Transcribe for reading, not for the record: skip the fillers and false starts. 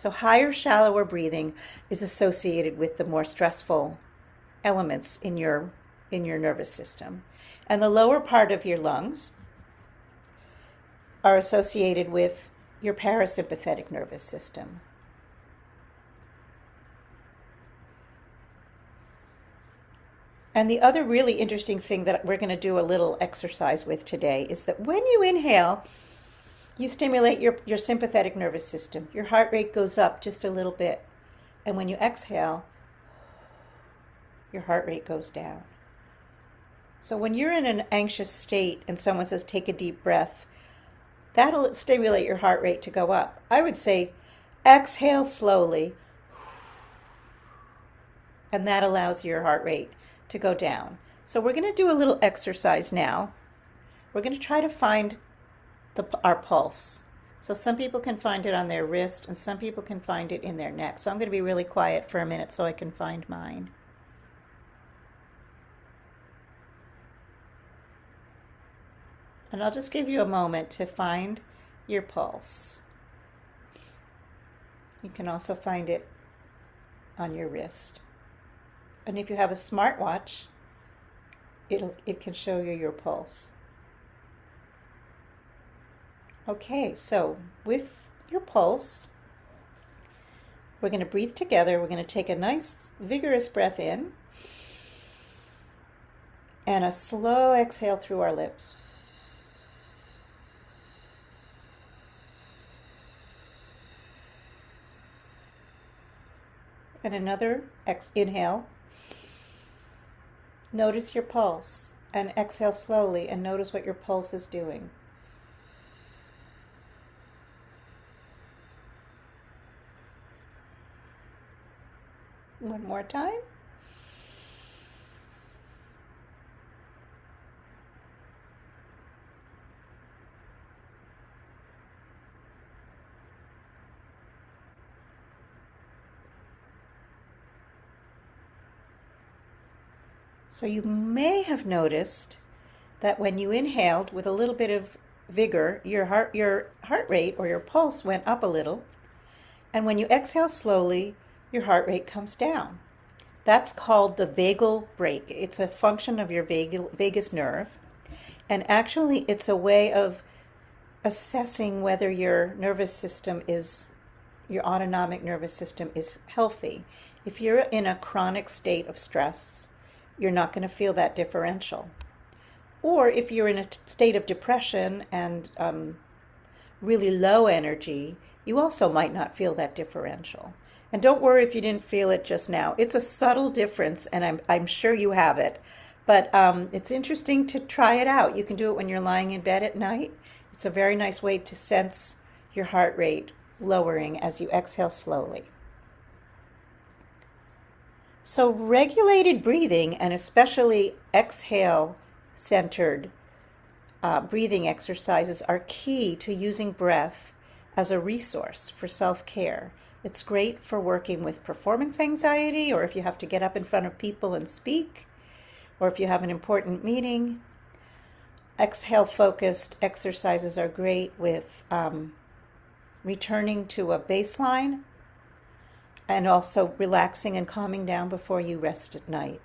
So higher, shallower breathing is associated with the more stressful elements in your nervous system. And the lower part of your lungs are associated with your parasympathetic nervous system. And the other really interesting thing that we're going to do a little exercise with today is that when you inhale, you stimulate your sympathetic nervous system. Your heart rate goes up just a little bit. And when you exhale, your heart rate goes down. So when you're in an anxious state and someone says, take a deep breath, that'll stimulate your heart rate to go up. I would say, exhale slowly, and that allows your heart rate to go down. So we're going to do a little exercise now. We're going to try to find our pulse. So some people can find it on their wrist and some people can find it in their neck. So I'm going to be really quiet for a minute so I can find mine. And I'll just give you a moment to find your pulse. You can also find it on your wrist. And if you have a smartwatch, it can show you your pulse. Okay, so with your pulse, we're going to breathe together. We're going to take a nice, vigorous breath in and a slow exhale through our lips. And another inhale. Notice your pulse and exhale slowly and notice what your pulse is doing. One more time. So you may have noticed that when you inhaled with a little bit of vigor, your heart rate or your pulse went up a little. And when you exhale slowly, your heart rate comes down. That's called the vagal brake. It's a function of your vagus nerve. And actually, it's a way of assessing whether your nervous system your autonomic nervous system is healthy. If you're in a chronic state of stress, you're not going to feel that differential. Or if you're in a state of depression and really low energy, you also might not feel that differential. And don't worry if you didn't feel it just now. It's a subtle difference, and I'm sure you have it. But it's interesting to try it out. You can do it when you're lying in bed at night. It's a very nice way to sense your heart rate lowering as you exhale slowly. So regulated breathing, and especially exhale-centered breathing exercises, are key to using breath as a resource for self-care. It's great for working with performance anxiety, or if you have to get up in front of people and speak, or if you have an important meeting. Exhale-focused exercises are great with returning to a baseline and also relaxing and calming down before you rest at night.